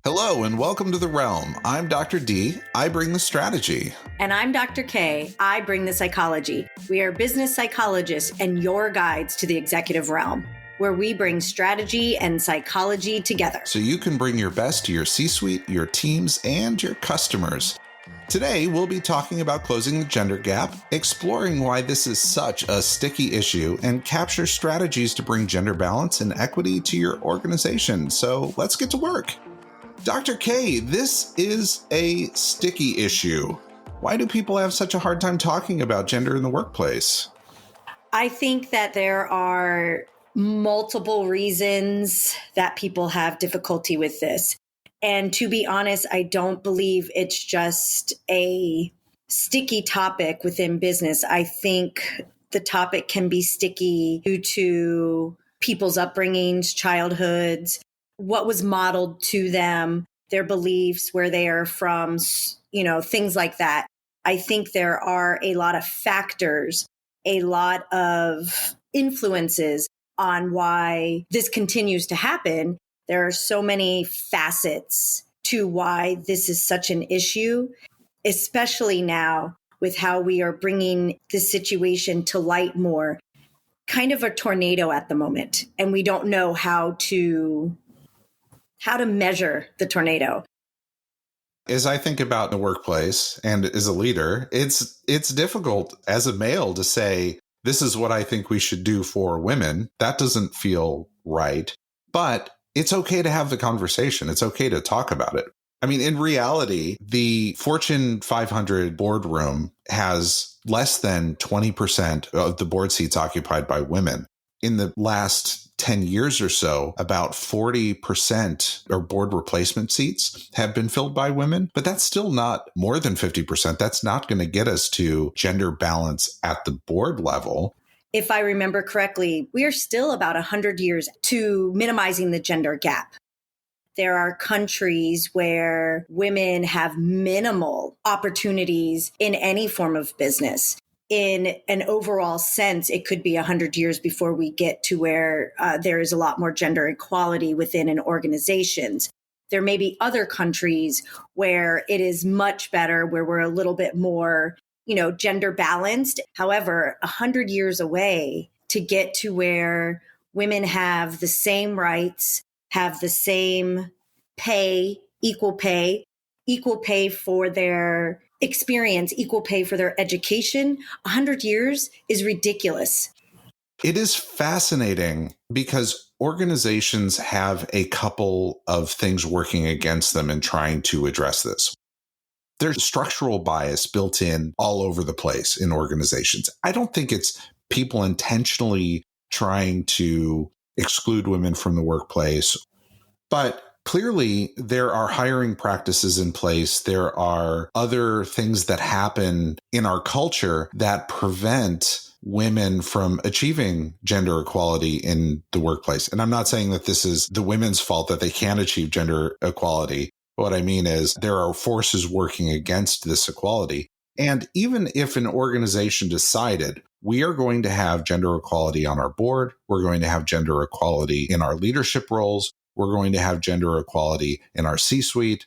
Hello and welcome to The Realm. I'm Dr. D. I bring the strategy. And I'm Dr. K. I bring the psychology. We are business psychologists and your guides to the executive realm, where we bring strategy and psychology together. So you can bring your best to your C-suite, your teams, and your customers. Today, we'll be talking about closing the gender gap, exploring why this is such a sticky issue, and capture strategies to bring gender balance and equity to your organization. So let's get to work. Dr. K, this is a sticky issue. Why do people have such a hard time talking about gender in the workplace? I think that there are multiple reasons that people have difficulty with this. And to be honest, I don't believe it's just a sticky topic within business. I think the topic can be sticky due to people's upbringings, childhoods, what was modeled to them, their beliefs, where they are from, things like that. I think there are a lot of factors, a lot of influences on why this continues to happen. There are so many facets to why this is such an issue, especially now with how we are bringing this situation to light more. Kind of a tornado at the moment, and we don't know how to measure the tornado. As I think about the workplace and as a leader, it's difficult as a male to say, this is what I think we should do for women. That doesn't feel right. But it's okay to have the conversation. It's okay to talk about it. I mean, in reality, the Fortune 500 boardroom has less than 20% of the board seats occupied by women. In the last 10 years or so, about 40% or board replacement seats have been filled by women, but that's still not more than 50%. That's not going to get us to gender balance at the board level. If I remember correctly, we are still about 100 years to minimizing the gender gap. There are countries where women have minimal opportunities in any form of business. In an overall sense, it could be 100 years before we get to where there is a lot more gender equality within an organizations. There may be other countries where it is much better, where we're a little bit more, gender balanced. However, 100 years away to get to where women have the same rights, have the same pay for their experience, equal pay for their education, 100 years is ridiculous. It is fascinating because organizations have a couple of things working against them in trying to address this. There's structural bias built in all over the place in organizations. I don't think it's people intentionally trying to exclude women from the workplace, but clearly, there are hiring practices in place. There are other things that happen in our culture that prevent women from achieving gender equality in the workplace. And I'm not saying that this is the women's fault that they can't achieve gender equality. What I mean is there are forces working against this equality. And even if an organization decided we are going to have gender equality on our board, we're going to have gender equality in our leadership roles, we're going to have gender equality in our C-suite.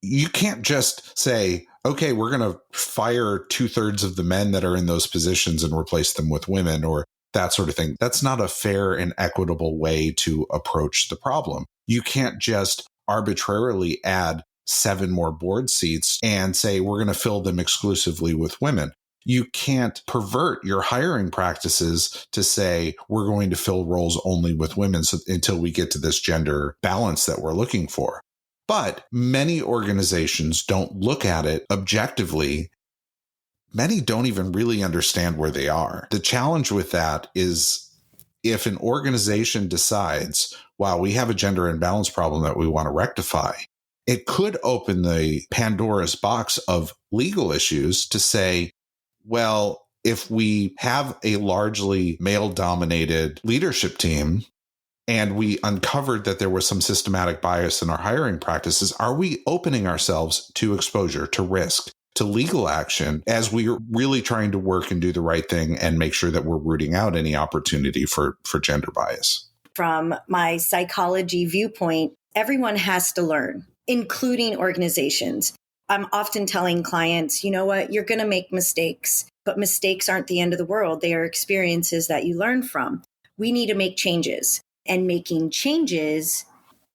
You can't just say, okay, we're going to fire 2/3 of the men that are in those positions and replace them with women or that sort of thing. That's not a fair and equitable way to approach the problem. You can't just arbitrarily add 7 more board seats and say, we're going to fill them exclusively with women. You can't pervert your hiring practices to say, we're going to fill roles only with women until we get to this gender balance that we're looking for. But many organizations don't look at it objectively. Many don't even really understand where they are. The challenge with that is if an organization decides, wow, we have a gender imbalance problem that we want to rectify, it could open the Pandora's box of legal issues to say, well, if we have a largely male-dominated leadership team and we uncovered that there was some systematic bias in our hiring practices, are we opening ourselves to exposure, to risk, to legal action as we're really trying to work and do the right thing and make sure that we're rooting out any opportunity for gender bias? From my psychology viewpoint, everyone has to learn. including organizations. I'm often telling clients, you know what, you're going to make mistakes, but mistakes aren't the end of the world. They are experiences that you learn from. We need to make changes, and making changes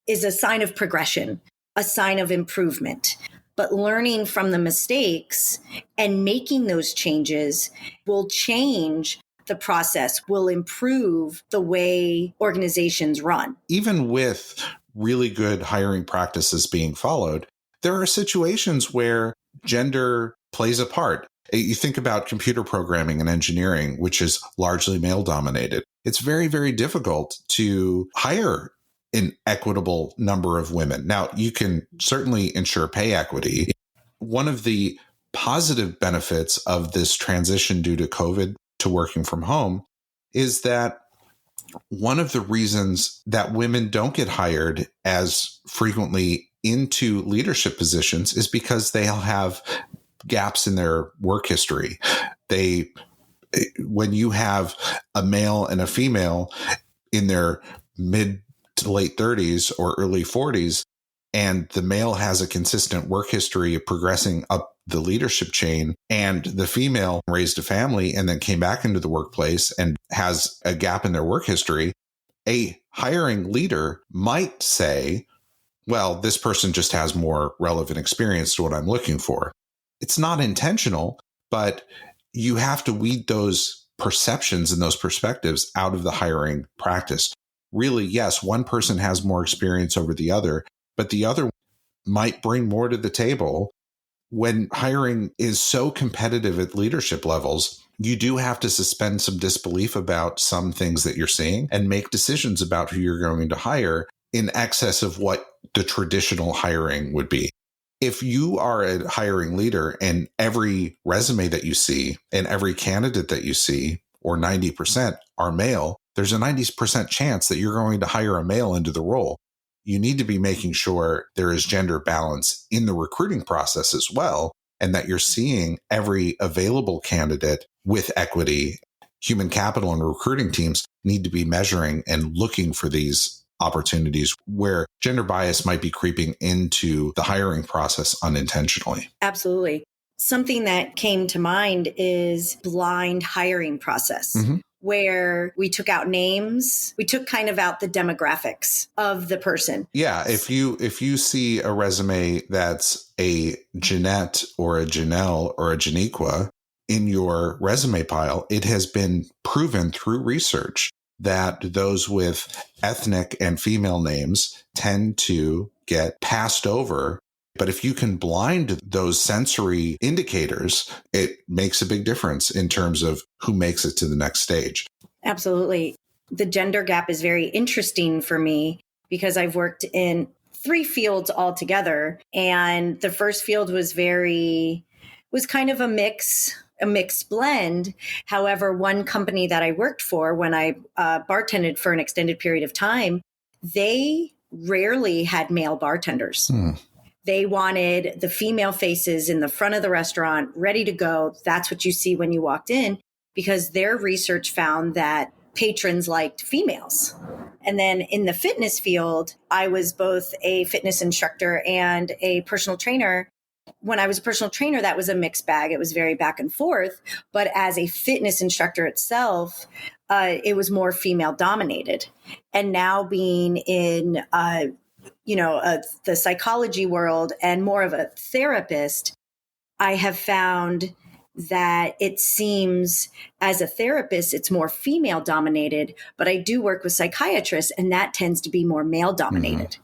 is a sign of progression, a sign of improvement. But learning from the mistakes and making those changes will change the process, will improve the way organizations run. Even with really good hiring practices being followed, there are situations where gender plays a part. You think about computer programming and engineering, which is largely male dominated. It's very, very difficult to hire an equitable number of women. Now, you can certainly ensure pay equity. One of the positive benefits of this transition due to COVID to working from home is that one of the reasons that women don't get hired as frequently into leadership positions is because they'll have gaps in their work history. When you have a male and a female in their mid to late 30s or early 40s, and the male has a consistent work history of progressing up the leadership chain, and the female raised a family and then came back into the workplace and has a gap in their work history, a hiring leader might say, well, this person just has more relevant experience to what I'm looking for. It's not intentional, but you have to weed those perceptions and those perspectives out of the hiring practice. Really, yes, one person has more experience over the other, but the other might bring more to the table. When hiring is so competitive at leadership levels, you do have to suspend some disbelief about some things that you're seeing and make decisions about who you're going to hire in excess of what the traditional hiring would be. If you are a hiring leader and every resume that you see and every candidate that you see, or 90% are male, there's a 90% chance that you're going to hire a male into the role. You need to be making sure there is gender balance in the recruiting process as well, and that you're seeing every available candidate with equity. Human capital and recruiting teams need to be measuring and looking for these opportunities where gender bias might be creeping into the hiring process unintentionally. Absolutely. Something that came to mind is blind hiring process. Mm-hmm. Where we took out names, we took kind of out the demographics of the person. Yeah, if you see a resume that's a Jeanette or a Janelle or a Janiqua in your resume pile, it has been proven through research that those with ethnic and female names tend to get passed over. But if you can blind those sensory indicators, it makes a big difference in terms of who makes it to the next stage. Absolutely. The gender gap is very interesting for me because I've worked in 3 fields altogether. And the first field was kind of a mixed blend. However, one company that I worked for when I bartended for an extended period of time, they rarely had male bartenders. They wanted the female faces in the front of the restaurant ready to go. That's what you see when you walked in, because their research found that patrons liked females. And then in the fitness field, I was both a fitness instructor and a personal trainer. When I was a personal trainer, that was a mixed bag. It was very back and forth. But as a fitness instructor itself, it was more female dominated. And now being in the psychology world and more of a therapist, I have found that it seems as a therapist, it's more female dominated, but I do work with psychiatrists and that tends to be more male dominated. Mm-hmm.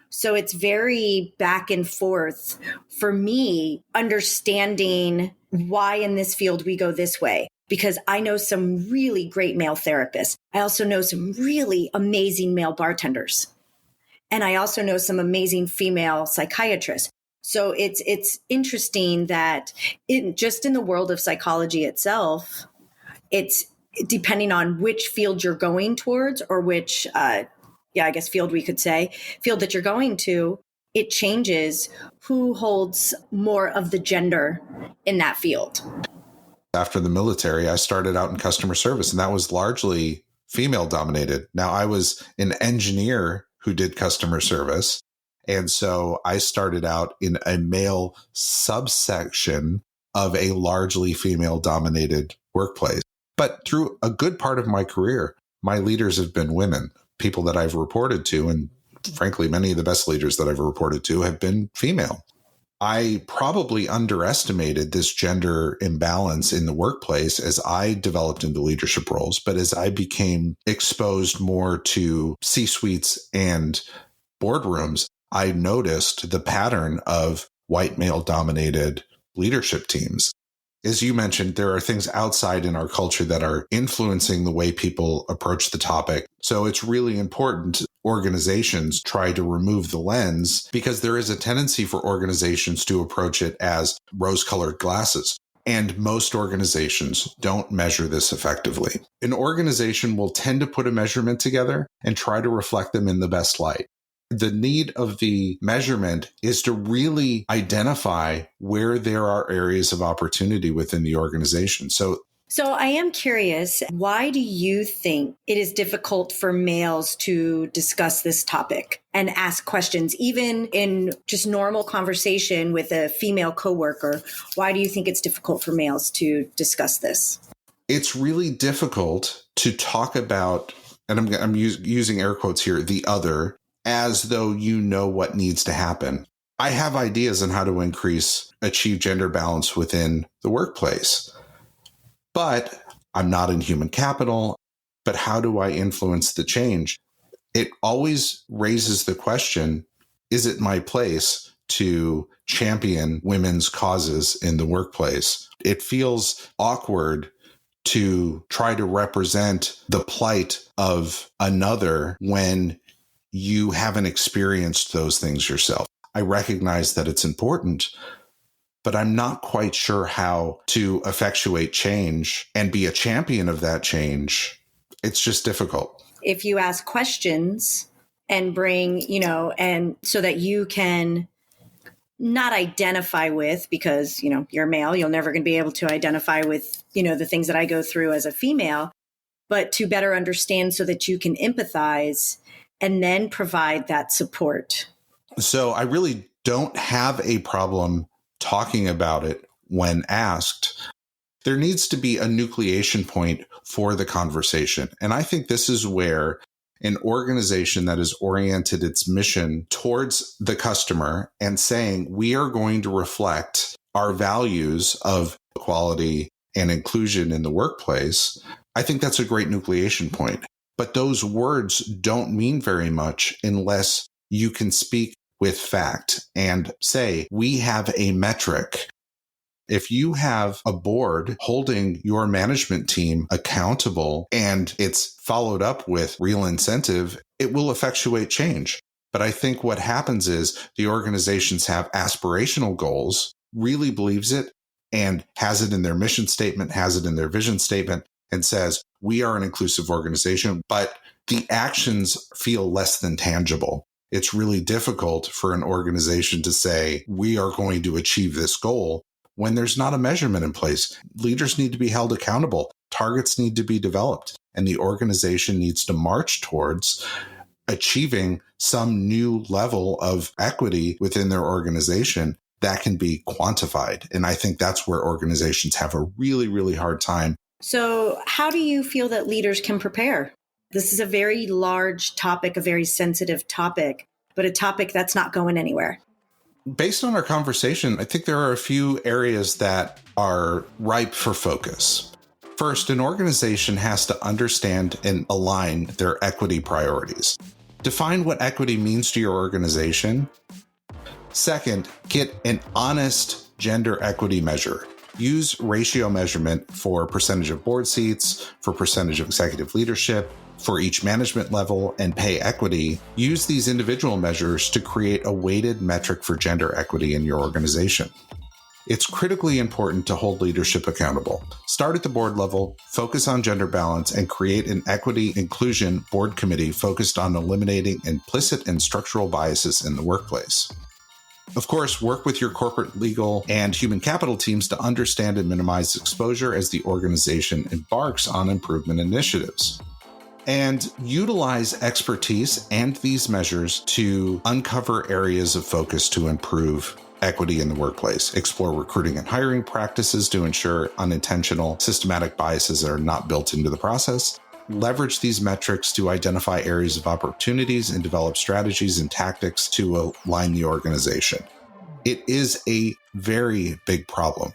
So it's very back and forth for me, understanding why in this field we go this way, because I know some really great male therapists. I also know some really amazing male bartenders. And I also know some amazing female psychiatrists. So it's interesting that in the world of psychology itself, it's depending on which field you're going towards or which, field we could say, field that you're going to, it changes who holds more of the gender in that field. After the military, I started out in customer service, and that was largely female dominated. Now, I was an engineer who did customer service, And so I started out in a male subsection of a largely female dominated workplace. But through a good part of my career, my leaders have been women, people that I've reported to. And frankly, many of the best leaders that I've reported to have been female. I probably underestimated this gender imbalance in the workplace as I developed into leadership roles. But as I became exposed more to C-suites and boardrooms, I noticed the pattern of white male dominated leadership teams. As you mentioned, there are things outside in our culture that are influencing the way people approach the topic. So it's really important organizations try to remove the lens, because there is a tendency for organizations to approach it as rose-colored glasses. And most organizations don't measure this effectively. An organization will tend to put a measurement together and try to reflect them in the best light. The need of the measurement is to really identify where there are areas of opportunity within the organization. So I am curious, why do you think it is difficult for males to discuss this topic and ask questions, even in just normal conversation with a female coworker? Why do you think it's difficult for males to discuss this? It's really difficult to talk about, and I'm using air quotes here, the other, as though you know what needs to happen. I have ideas on how to achieve gender balance within the workplace, but I'm not in human capital. But how do I influence the change? It always raises the question, is it my place to champion women's causes in the workplace? It feels awkward to try to represent the plight of another when you haven't experienced those things yourself. I recognize that it's important, but I'm not quite sure how to effectuate change and be a champion of that change. It's just difficult. If you ask questions and bring, and so that you can not identify with, because, you're male, you're never going to be able to identify with, the things that I go through as a female, but to better understand so that you can empathize and then provide that support. So I really don't have a problem talking about it when asked. There needs to be a nucleation point for the conversation. And I think this is where an organization that has oriented its mission towards the customer and saying, we are going to reflect our values of equality and inclusion in the workplace, I think that's a great nucleation point. But those words don't mean very much unless you can speak with fact and say, we have a metric. If you have a board holding your management team accountable and it's followed up with real incentive, it will effectuate change. But I think what happens is the organizations have aspirational goals, really believes it, and has it in their mission statement, has it in their vision statement, and says, we are an inclusive organization, but the actions feel less than tangible. It's really difficult for an organization to say, we are going to achieve this goal when there's not a measurement in place. Leaders need to be held accountable. Targets need to be developed, and the organization needs to march towards achieving some new level of equity within their organization that can be quantified. And I think that's where organizations have a really, really hard time. So how do you feel that leaders can prepare? This is a very large topic, a very sensitive topic, but a topic that's not going anywhere. Based on our conversation, I think there are a few areas that are ripe for focus. First, an organization has to understand and align their equity priorities. Define what equity means to your organization. Second, get an honest gender equity measure. Use ratio measurement for percentage of board seats, for percentage of executive leadership, for each management level, and pay equity. Use these individual measures to create a weighted metric for gender equity in your organization. It's critically important to hold leadership accountable. Start at the board level, focus on gender balance, and create an equity inclusion board committee focused on eliminating implicit and structural biases in the workplace. Of course, work with your corporate, legal, and human capital teams to understand and minimize exposure as the organization embarks on improvement initiatives. and utilize expertise and these measures to uncover areas of focus to improve equity in the workplace, explore recruiting and hiring practices to ensure unintentional systematic biases are not built into the process, leverage these metrics to identify areas of opportunities and develop strategies and tactics to align the organization. It is a very big problem,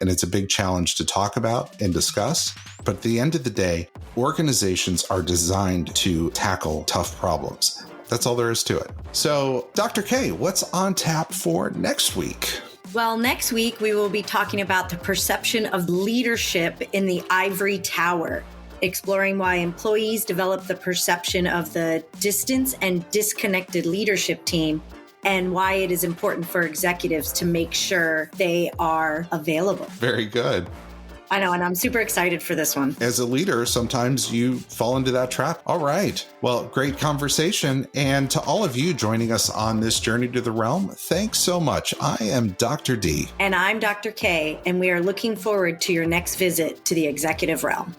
and it's a big challenge to talk about and discuss. But at the end of the day, organizations are designed to tackle tough problems. That's all there is to it. So, Dr. K, what's on tap for next week? Well, next week we will be talking about the perception of leadership in the ivory tower, exploring why employees develop the perception of the distant and disconnected leadership team, and why it is important for executives to make sure they are available. Very good. I know, and I'm super excited for this one. As a leader, sometimes you fall into that trap. All right. Well, great conversation. And to all of you joining us on this journey to the realm, thanks so much. I am Dr. D. And I'm Dr. K, and we are looking forward to your next visit to the executive realm.